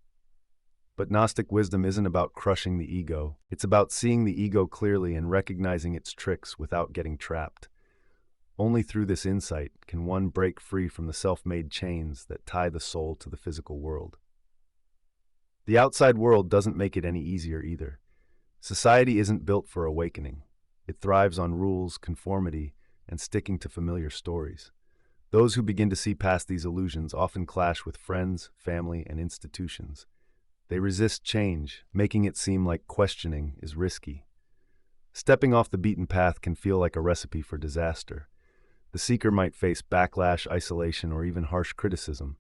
But Gnostic wisdom isn't about crushing the ego. It's about seeing the ego clearly and recognizing its tricks without getting trapped. Only through this insight can one break free from the self-made chains that tie the soul to the physical world. The outside world doesn't make it any easier either. Society isn't built for awakening. It thrives on rules, conformity, and sticking to familiar stories. Those who begin to see past these illusions often clash with friends, family, and institutions. They resist change, making it seem like questioning is risky. Stepping off the beaten path can feel like a recipe for disaster. The seeker might face backlash, isolation, or even harsh criticism,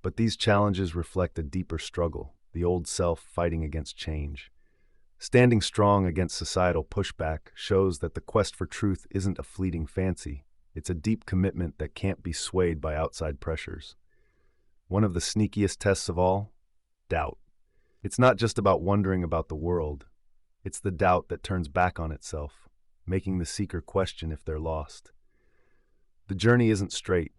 but these challenges reflect a deeper struggle, the old self fighting against change. Standing strong against societal pushback shows that the quest for truth isn't a fleeting fancy. It's a deep commitment that can't be swayed by outside pressures. One of the sneakiest tests of all? Doubt. It's not just about wondering about the world. It's the doubt that turns back on itself, making the seeker question if they're lost. The journey isn't straight.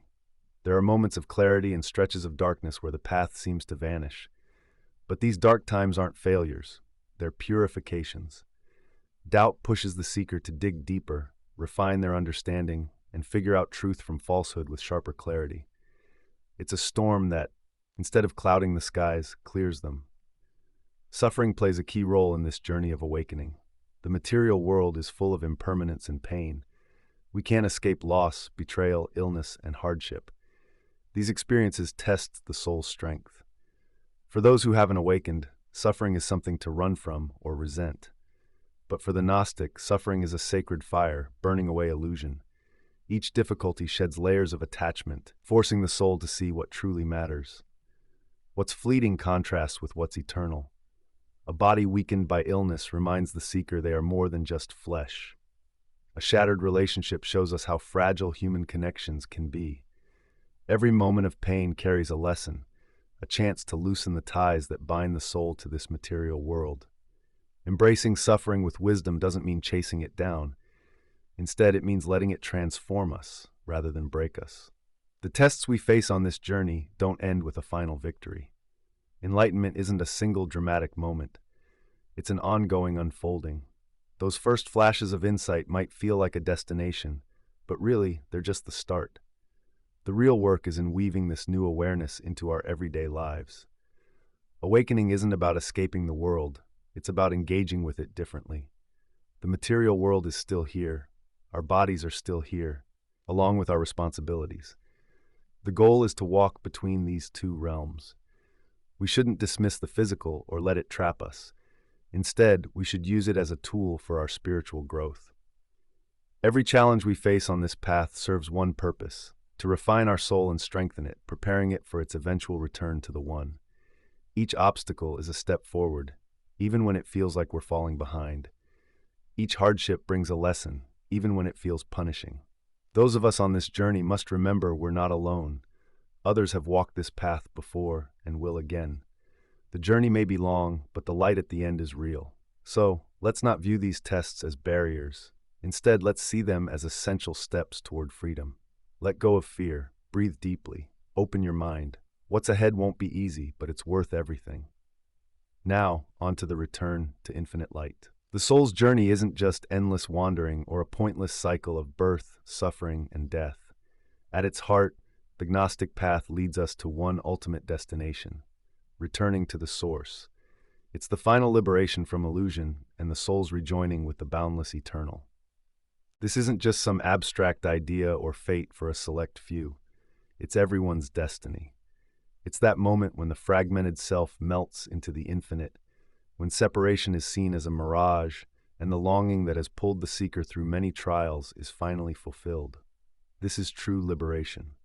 There are moments of clarity and stretches of darkness where the path seems to vanish. But these dark times aren't failures. They're purifications. Doubt pushes the seeker to dig deeper, refine their understanding, and figure out truth from falsehood with sharper clarity. It's a storm that, instead of clouding the skies, clears them. Suffering plays a key role in this journey of awakening. The material world is full of impermanence and pain. We can't escape loss, betrayal, illness, and hardship. These experiences test the soul's strength. For those who haven't awakened, suffering is something to run from or resent. But for the Gnostic, suffering is a sacred fire, burning away illusion. Each difficulty sheds layers of attachment, forcing the soul to see what truly matters. What's fleeting contrasts with what's eternal. A body weakened by illness reminds the seeker they are more than just flesh. A shattered relationship shows us how fragile human connections can be. Every moment of pain carries a lesson, a chance to loosen the ties that bind the soul to this material world. Embracing suffering with wisdom doesn't mean chasing it down. Instead, it means letting it transform us rather than break us. The tests we face on this journey don't end with a final victory. Enlightenment isn't a single dramatic moment. It's an ongoing unfolding. Those first flashes of insight might feel like a destination, but really, they're just the start. The real work is in weaving this new awareness into our everyday lives. Awakening isn't about escaping the world. It's about engaging with it differently. The material world is still here. Our bodies are still here, along with our responsibilities. The goal is to walk between these two realms. We shouldn't dismiss the physical or let it trap us. Instead, we should use it as a tool for our spiritual growth. Every challenge we face on this path serves one purpose: to refine our soul and strengthen it, preparing it for its eventual return to the One. Each obstacle is a step forward, even when it feels like we're falling behind. Each hardship brings a lesson, even when it feels punishing. Those of us on this journey must remember we're not alone. Others have walked this path before and will again. The journey may be long, but the light at the end is real. So, let's not view these tests as barriers. Instead, let's see them as essential steps toward freedom. Let go of fear, breathe deeply, open your mind. What's ahead won't be easy, but it's worth everything. Now, on to the return to infinite light. The soul's journey isn't just endless wandering or a pointless cycle of birth, suffering, and death. At its heart, the Gnostic path leads us to one ultimate destination: returning to the source. It's the final liberation from illusion and the soul's rejoining with the boundless eternal. This isn't just some abstract idea or fate for a select few. It's everyone's destiny. It's that moment when the fragmented self melts into the infinite, when separation is seen as a mirage, and the longing that has pulled the seeker through many trials is finally fulfilled. This is true liberation.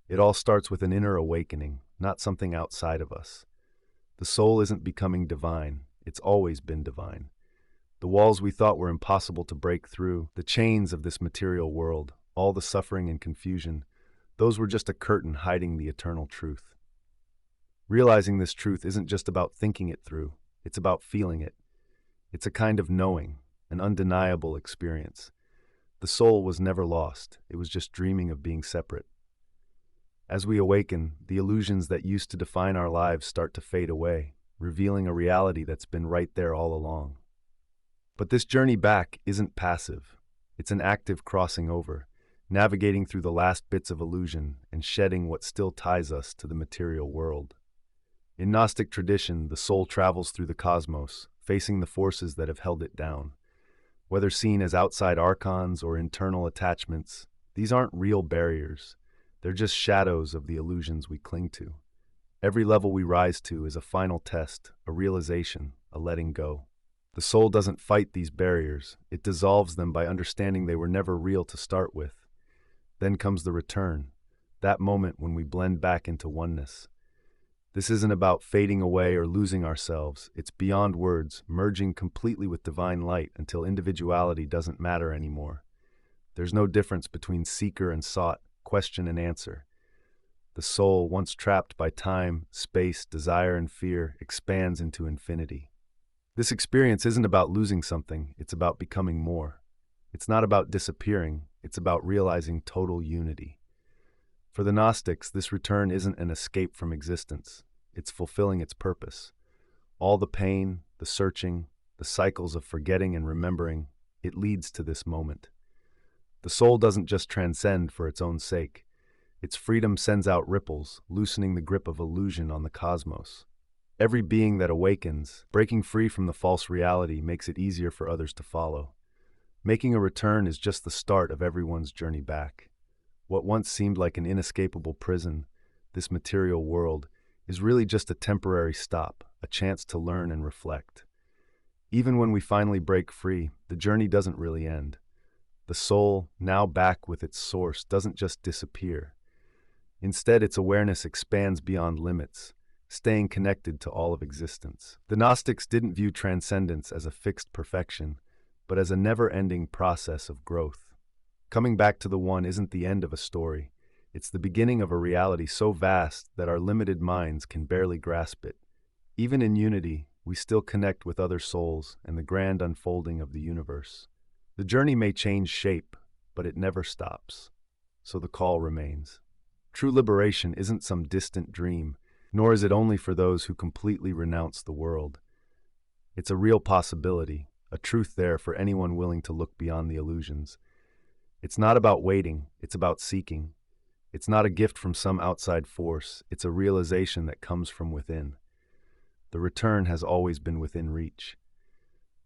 It all starts with an inner awakening, not something outside of us. The soul isn't becoming divine, it's always been divine. The walls we thought were impossible to break through, the chains of this material world, all the suffering and confusion, those were just a curtain hiding the eternal truth. Realizing this truth isn't just about thinking it through, it's about feeling it. It's a kind of knowing, an undeniable experience. The soul was never lost, it was just dreaming of being separate. As we awaken, the illusions that used to define our lives start to fade away, revealing a reality that's been right there all along. But this journey back isn't passive. It's an active crossing over, navigating through the last bits of illusion and shedding what still ties us to the material world. In Gnostic tradition, the soul travels through the cosmos, facing the forces that have held it down. Whether seen as outside archons or internal attachments, these aren't real barriers. They're just shadows of the illusions we cling to. Every level we rise to is a final test, a realization, a letting go. The soul doesn't fight these barriers, it dissolves them by understanding they were never real to start with. Then comes the return, that moment when we blend back into oneness. This isn't about fading away or losing ourselves, it's beyond words, merging completely with divine light until individuality doesn't matter anymore. There's no difference between seeker and sought, question and answer. The soul, once trapped by time, space, desire, and fear, expands into infinity. This experience isn't about losing something, it's about becoming more. It's not about disappearing, it's about realizing total unity. For the Gnostics, this return isn't an escape from existence, it's fulfilling its purpose. All the pain, the searching, the cycles of forgetting and remembering, it leads to this moment. The soul doesn't just transcend for its own sake. Its freedom sends out ripples, loosening the grip of illusion on the cosmos. Every being that awakens, breaking free from the false reality, makes it easier for others to follow. Making a return is just the start of everyone's journey back. What once seemed like an inescapable prison, this material world, is really just a temporary stop, a chance to learn and reflect. Even when we finally break free, the journey doesn't really end. The soul, now back with its source, doesn't just disappear. Instead, its awareness expands beyond limits, staying connected to all of existence. The Gnostics didn't view transcendence as a fixed perfection, but as a never-ending process of growth. Coming back to the One isn't the end of a story. It's the beginning of a reality so vast that our limited minds can barely grasp it. Even in unity, we still connect with other souls and the grand unfolding of the universe. The journey may change shape, but it never stops. So the call remains. True liberation isn't some distant dream, nor is it only for those who completely renounce the world. It's a real possibility, a truth there for anyone willing to look beyond the illusions. It's not about waiting, it's about seeking. It's not a gift from some outside force, it's a realization that comes from within. The return has always been within reach.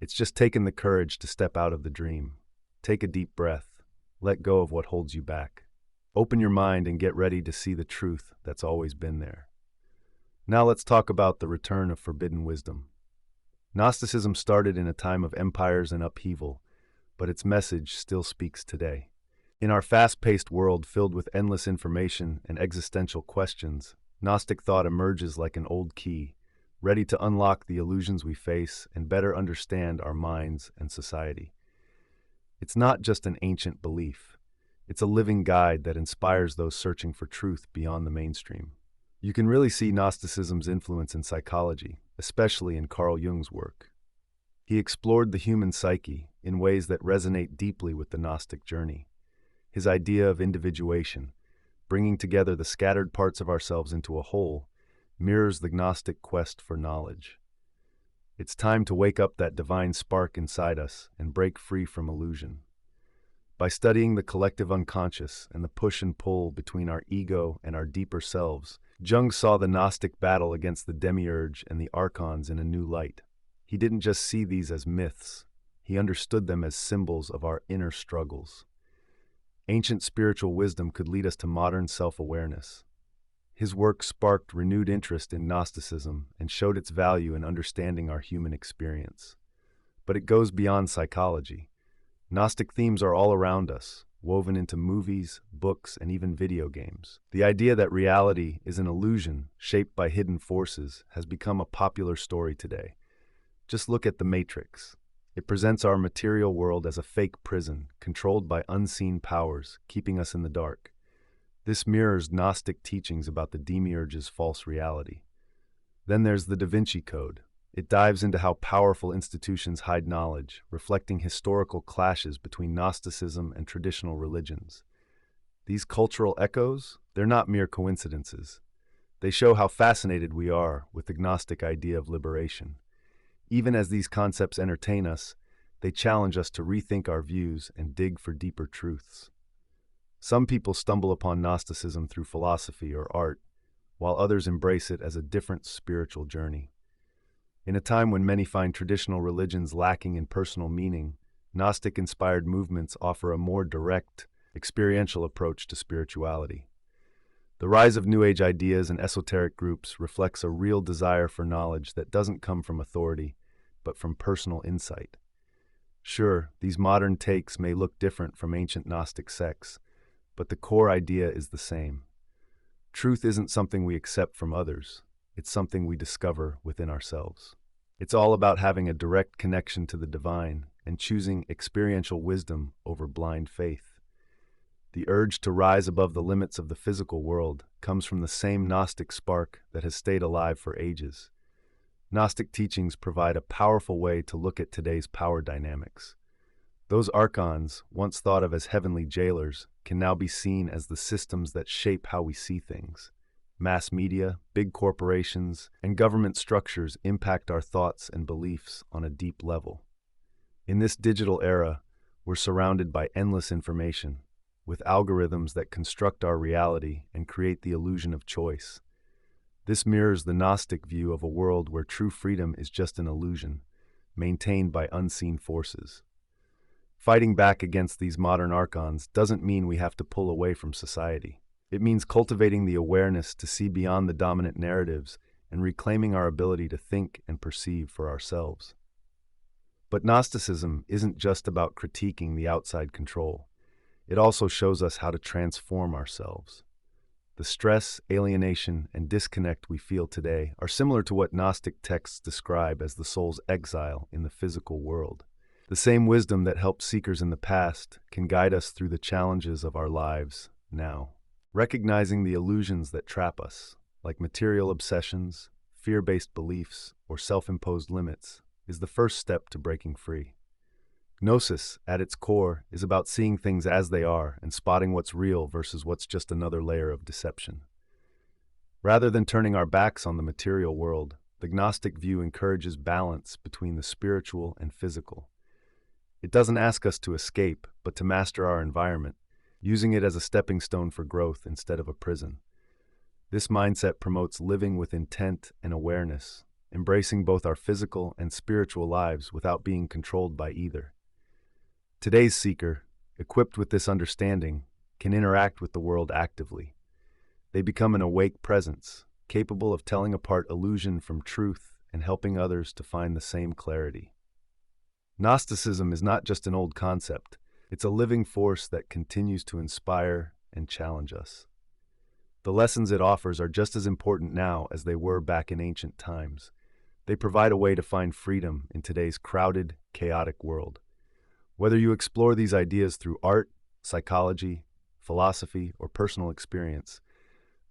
It's just taken the courage to step out of the dream. Take a deep breath. Let go of what holds you back. Open your mind and get ready to see the truth that's always been there. Now let's talk about the return of forbidden wisdom. Gnosticism started in a time of empires and upheaval, but its message still speaks today. In our fast-paced world filled with endless information and existential questions, Gnostic thought emerges like an old key, ready to unlock the illusions we face and better understand our minds and society. It's not just an ancient belief. It's a living guide that inspires those searching for truth beyond the mainstream. You can really see Gnosticism's influence in psychology, especially in Carl Jung's work. He explored the human psyche in ways that resonate deeply with the Gnostic journey. His idea of individuation, bringing together the scattered parts of ourselves into a whole, mirrors the Gnostic quest for knowledge. It's time to wake up that divine spark inside us and break free from illusion. By studying the collective unconscious and the push and pull between our ego and our deeper selves, Jung saw the Gnostic battle against the demiurge and the archons in a new light. He didn't just see these as myths, he understood them as symbols of our inner struggles. Ancient spiritual wisdom could lead us to modern self-awareness. His work sparked renewed interest in Gnosticism and showed its value in understanding our human experience. But it goes beyond psychology. Gnostic themes are all around us, woven into movies, books, and even video games. The idea that reality is an illusion shaped by hidden forces has become a popular story today. Just look at The Matrix. It presents our material world as a fake prison, controlled by unseen powers, keeping us in the dark. This mirrors Gnostic teachings about the demiurge's false reality. Then there's the Da Vinci Code. It dives into how powerful institutions hide knowledge, reflecting historical clashes between Gnosticism and traditional religions. These cultural echoes, they're not mere coincidences. They show how fascinated we are with the Gnostic idea of liberation. Even as these concepts entertain us, they challenge us to rethink our views and dig for deeper truths. Some people stumble upon Gnosticism through philosophy or art, while others embrace it as a different spiritual journey. In a time when many find traditional religions lacking in personal meaning, Gnostic-inspired movements offer a more direct, experiential approach to spirituality. The rise of New Age ideas and esoteric groups reflects a real desire for knowledge that doesn't come from authority, but from personal insight. Sure, these modern takes may look different from ancient Gnostic sects, but the core idea is the same. Truth isn't something we accept from others, it's something we discover within ourselves. It's all about having a direct connection to the divine and choosing experiential wisdom over blind faith. The urge to rise above the limits of the physical world comes from the same Gnostic spark that has stayed alive for ages. Gnostic teachings provide a powerful way to look at today's power dynamics. Those archons, once thought of as heavenly jailers, can now be seen as the systems that shape how we see things. Mass media, big corporations, and government structures impact our thoughts and beliefs on a deep level. In this digital era, we're surrounded by endless information, with algorithms that construct our reality and create the illusion of choice. This mirrors the Gnostic view of a world where true freedom is just an illusion, maintained by unseen forces. Fighting back against these modern archons doesn't mean we have to pull away from society. It means cultivating the awareness to see beyond the dominant narratives and reclaiming our ability to think and perceive for ourselves. But Gnosticism isn't just about critiquing the outside control. It also shows us how to transform ourselves. The stress, alienation, and disconnect we feel today are similar to what Gnostic texts describe as the soul's exile in the physical world. The same wisdom that helped seekers in the past can guide us through the challenges of our lives now. Recognizing the illusions that trap us, like material obsessions, fear-based beliefs, or self-imposed limits, is the first step to breaking free. Gnosis, at its core, is about seeing things as they are and spotting what's real versus what's just another layer of deception. Rather than turning our backs on the material world, the Gnostic view encourages balance between the spiritual and physical. It doesn't ask us to escape, but to master our environment, using it as a stepping stone for growth instead of a prison. This mindset promotes living with intent and awareness, embracing both our physical and spiritual lives without being controlled by either. Today's seeker, equipped with this understanding, can interact with the world actively. They become an awake presence, capable of telling apart illusion from truth and helping others to find the same clarity. Gnosticism is not just an old concept, it's a living force that continues to inspire and challenge us. The lessons it offers are just as important now as they were back in ancient times. They provide a way to find freedom in today's crowded, chaotic world. Whether you explore these ideas through art, psychology, philosophy, or personal experience,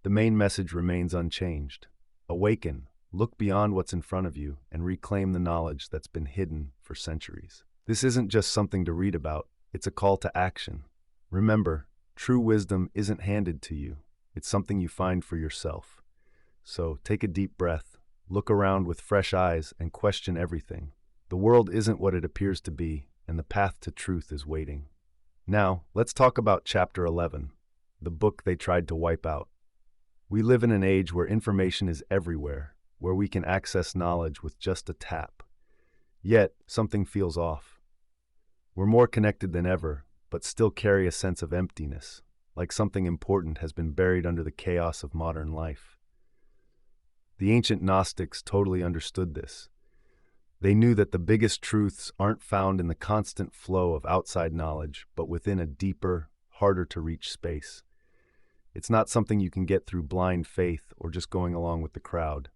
the main message remains unchanged. Awaken, look beyond what's in front of you, and reclaim the knowledge that's been hidden for centuries. This isn't just something to read about, it's a call to action. Remember, true wisdom isn't handed to you, it's something you find for yourself. So take a deep breath, look around with fresh eyes, and question everything. The world isn't what it appears to be, and the path to truth is waiting. Now, let's talk about Chapter 11, the book they tried to wipe out. We live in an age where information is everywhere, where we can access knowledge with just a tap. Yet, something feels off. We're more connected than ever, but still carry a sense of emptiness, like something important has been buried under the chaos of modern life. The ancient Gnostics totally understood this. They knew that the biggest truths aren't found in the constant flow of outside knowledge, but within a deeper, harder-to-reach space. It's not something you can get through blind faith or just going along with the crowd.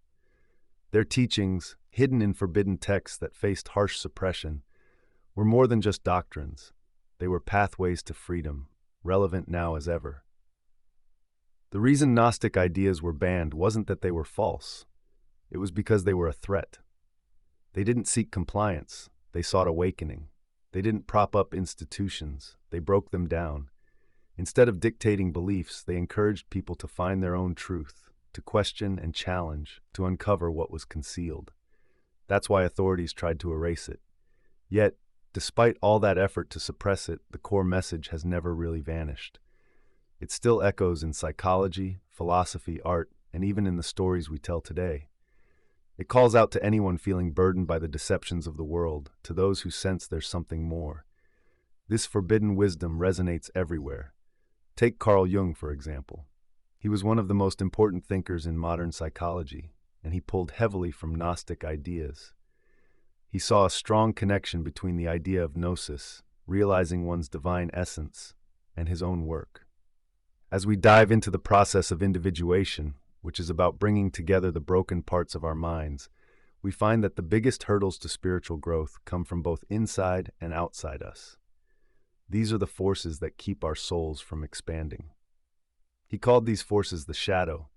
Their teachings, hidden in forbidden texts that faced harsh suppression, were more than just doctrines. They were pathways to freedom, relevant now as ever. The reason Gnostic ideas were banned wasn't that they were false. It was because they were a threat. They didn't seek compliance. They sought awakening. They didn't prop up institutions. They broke them down. Instead of dictating beliefs, they encouraged people to find their own truth, to question and challenge, to uncover what was concealed. That's why authorities tried to erase it. Yet, despite all that effort to suppress it, the core message has never really vanished. It still echoes in psychology, philosophy, art, and even in the stories we tell today. It calls out to anyone feeling burdened by the deceptions of the world, to those who sense there's something more. This forbidden wisdom resonates everywhere. Take Carl Jung, for example. He was one of the most important thinkers in modern psychology, and he pulled heavily from Gnostic ideas. He saw a strong connection between the idea of gnosis, realizing one's divine essence, and his own work. As we dive into the process of individuation, which is about bringing together the broken parts of our minds, we find that the biggest hurdles to spiritual growth come from both inside and outside us. These are the forces that keep our souls from expanding. He called these forces the shadow,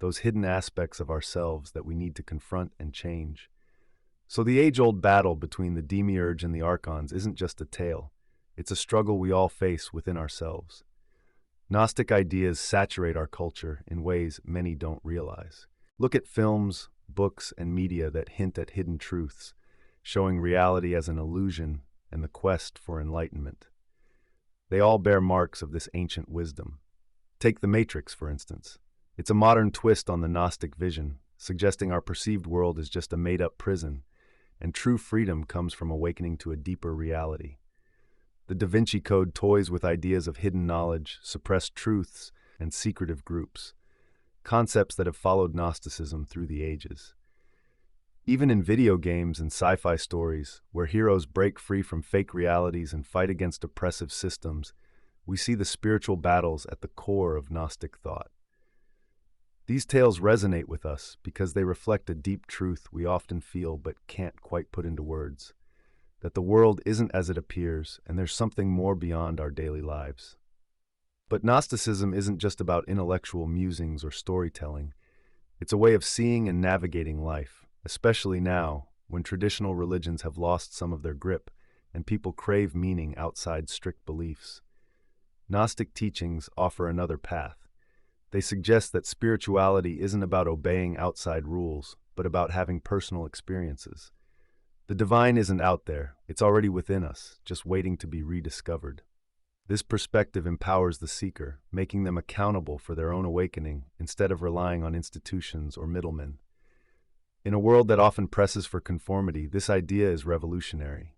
those hidden aspects of ourselves that we need to confront and change. So the age-old battle between the demiurge and the archons isn't just a tale. It's a struggle we all face within ourselves. Gnostic ideas saturate our culture in ways many don't realize. Look at films, books, and media that hint at hidden truths, showing reality as an illusion and the quest for enlightenment. They all bear marks of this ancient wisdom. Take The Matrix, for instance. It's a modern twist on the Gnostic vision, suggesting our perceived world is just a made-up prison, and true freedom comes from awakening to a deeper reality. The Da Vinci Code toys with ideas of hidden knowledge, suppressed truths, and secretive groups, concepts that have followed Gnosticism through the ages. Even in video games and sci-fi stories, where heroes break free from fake realities and fight against oppressive systems, we see the spiritual battles at the core of Gnostic thought. These tales resonate with us because they reflect a deep truth we often feel but can't quite put into words. That the world isn't as it appears, and there's something more beyond our daily lives. But Gnosticism isn't just about intellectual musings or storytelling. It's a way of seeing and navigating life, especially now, when traditional religions have lost some of their grip and people crave meaning outside strict beliefs. Gnostic teachings offer another path. They suggest that spirituality isn't about obeying outside rules, but about having personal experiences. The divine isn't out there, it's already within us, just waiting to be rediscovered. This perspective empowers the seeker, making them accountable for their own awakening instead of relying on institutions or middlemen. In a world that often presses for conformity, this idea is revolutionary.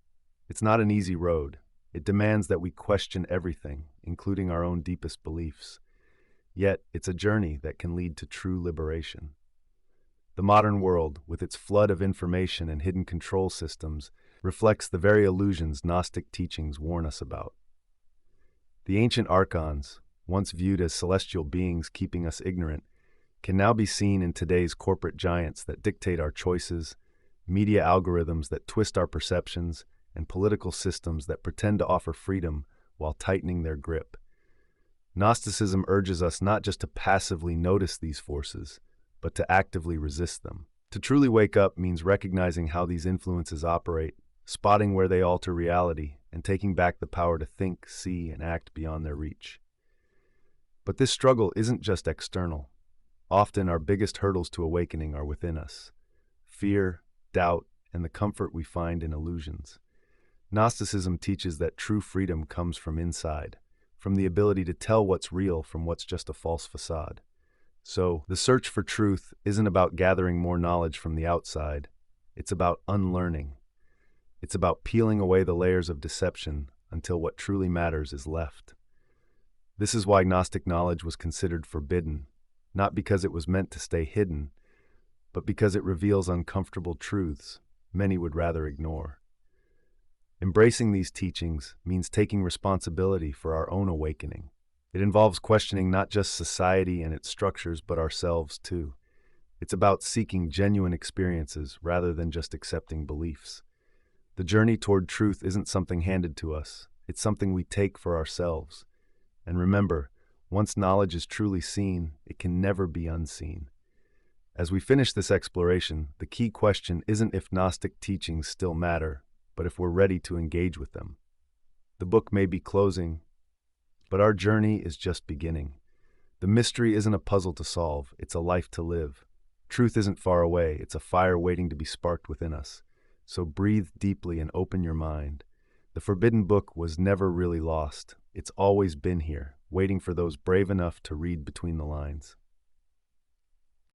It's not an easy road. It demands that we question everything, including our own deepest beliefs. Yet, it's a journey that can lead to true liberation. The modern world, with its flood of information and hidden control systems, reflects the very illusions Gnostic teachings warn us about. The ancient archons, once viewed as celestial beings keeping us ignorant, can now be seen in today's corporate giants that dictate our choices, media algorithms that twist our perceptions, and political systems that pretend to offer freedom while tightening their grip. Gnosticism urges us not just to passively notice these forces, but to actively resist them. To truly wake up means recognizing how these influences operate, spotting where they alter reality, and taking back the power to think, see, and act beyond their reach. But this struggle isn't just external. Often our biggest hurdles to awakening are within us: fear, doubt, and the comfort we find in illusions. Gnosticism teaches that true freedom comes from inside, from the ability to tell what's real from what's just a false facade. So, the search for truth isn't about gathering more knowledge from the outside. It's about unlearning. It's about peeling away the layers of deception until what truly matters is left. This is why Gnostic knowledge was considered forbidden, not because it was meant to stay hidden, but because it reveals uncomfortable truths many would rather ignore. Embracing these teachings means taking responsibility for our own awakening. It involves questioning not just society and its structures, but ourselves too. It's about seeking genuine experiences rather than just accepting beliefs. The journey toward truth isn't something handed to us, it's something we take for ourselves. And remember, once knowledge is truly seen, it can never be unseen. As we finish this exploration, the key question isn't if Gnostic teachings still matter, but if we're ready to engage with them. The book may be closing, but our journey is just beginning. The mystery isn't a puzzle to solve, it's a life to live. Truth isn't far away, it's a fire waiting to be sparked within us. So breathe deeply and open your mind. The forbidden book was never really lost. It's always been here, waiting for those brave enough to read between the lines.